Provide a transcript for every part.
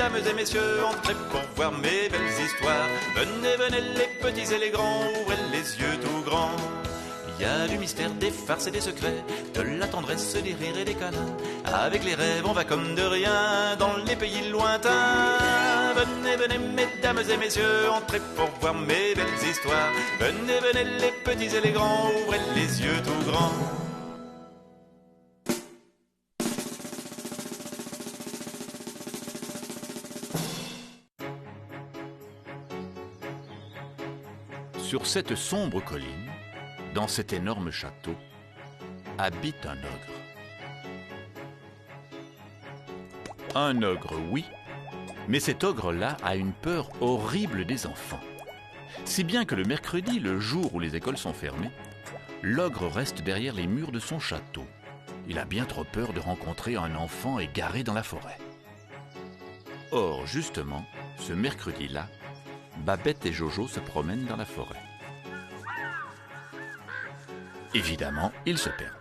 mesdames et messieurs, entrez pour voir mes belles histoires. Venez, venez les petits et les grands, ouvrez les yeux tout grands. Il y a du mystère, des farces et des secrets, de la tendresse, des rires et des câlins. Avec les rêves, on va comme de rien dans les pays lointains. Venez, venez, mesdames et messieurs, entrez pour voir mes belles histoires. Venez, venez, les petits et les grands, ouvrez les yeux tout grands. Sur cette sombre colline, dans cet énorme château, habite un ogre. Un ogre, oui, mais cet ogre-là a une peur horrible des enfants. Si bien que le mercredi, le jour où les écoles sont fermées, l'ogre reste derrière les murs de son château. Il a bien trop peur de rencontrer un enfant égaré dans la forêt. Or, justement, ce mercredi-là, Babette et Jojo se promènent dans la forêt. Évidemment, ils se perdent.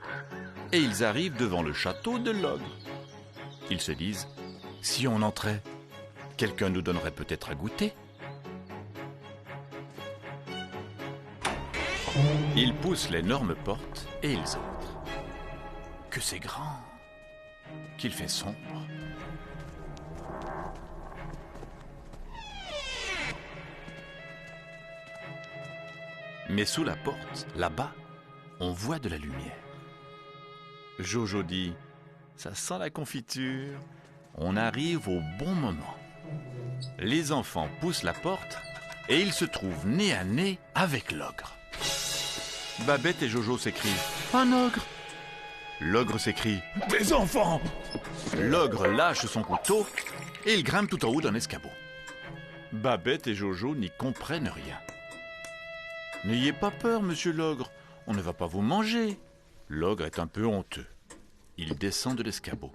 Et ils arrivent devant le château de l'ogre. Ils se disent, si on entrait, quelqu'un nous donnerait peut-être à goûter. Ils poussent l'énorme porte et ils entrent. Que c'est grand, qu'il fait sombre. Mais sous la porte, là-bas, on voit de la lumière. Jojo dit, ça sent la confiture. On arrive au bon moment. Les enfants poussent la porte et ils se trouvent nez à nez avec l'ogre. Babette et Jojo s'écrient, un ogre. L'ogre s'écrie, des enfants. L'ogre lâche son couteau et il grimpe tout en haut d'un escabeau. Babette et Jojo n'y comprennent rien. N'ayez pas peur, monsieur l'ogre, on ne va pas vous manger. L'ogre est un peu honteux. Il descend de l'escabeau.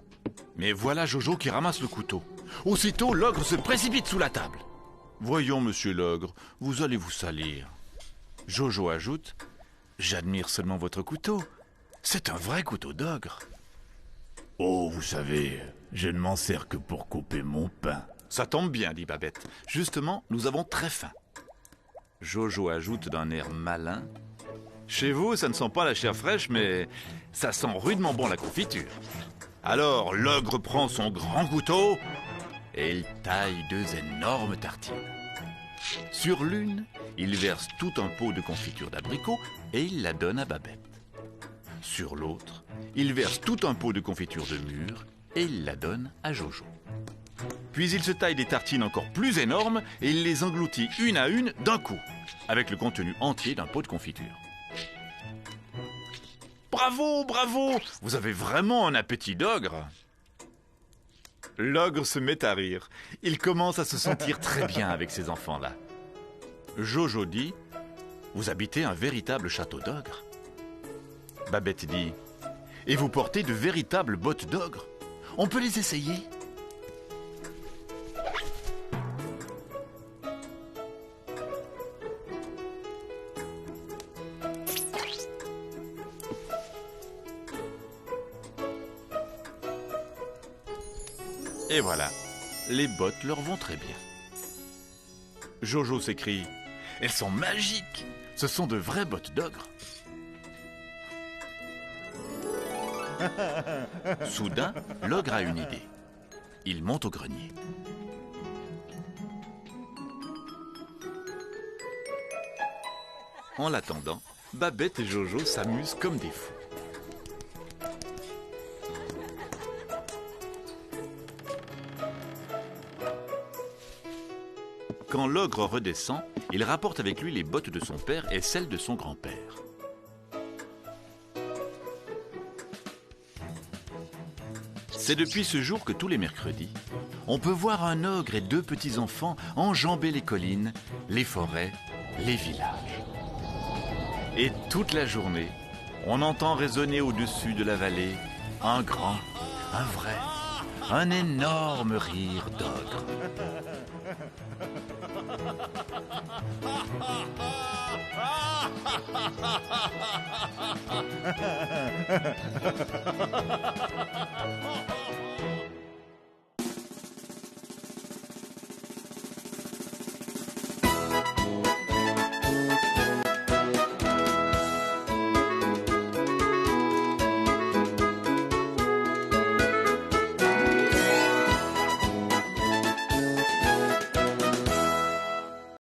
Mais voilà Jojo qui ramasse le couteau. Aussitôt, l'ogre se précipite sous la table. Voyons, monsieur l'ogre, vous allez vous salir. Jojo ajoute, j'admire seulement votre couteau. C'est un vrai couteau d'ogre. Oh, vous savez, je ne m'en sers que pour couper mon pain. Ça tombe bien, dit Babette. Justement, nous avons très faim. Jojo ajoute d'un air malin, chez vous, ça ne sent pas la chair fraîche, mais ça sent rudement bon la confiture. Alors, l'ogre prend son grand couteau et il taille deux énormes tartines. Sur l'une, il verse tout un pot de confiture d'abricot et il la donne à Babette. Sur l'autre, il verse tout un pot de confiture de mûre et il la donne à Jojo. Puis il se taille des tartines encore plus énormes et il les engloutit une à une d'un coup, avec le contenu entier d'un pot de confiture. Bravo, bravo! Vous avez vraiment un appétit d'ogre. L'ogre se met à rire. Il commence à se sentir très bien avec ces enfants-là. Jojo dit, vous habitez un véritable château d'ogre. Babette dit, et vous portez de véritables bottes d'ogre. On peut les essayer? Et voilà, les bottes leur vont très bien. Jojo s'écrie, elles sont magiques, ce sont de vraies bottes d'ogre. Soudain, l'ogre a une idée. Il monte au grenier. En l'attendant, Babette et Jojo s'amusent comme des fous. Quand l'ogre redescend, il rapporte avec lui les bottes de son père et celles de son grand-père. C'est depuis ce jour que tous les mercredis, on peut voir un ogre et deux petits-enfants enjamber les collines, les forêts, les villages. Et toute la journée, on entend résonner au-dessus de la vallée un grand, un vrai, un énorme rire d'ogre.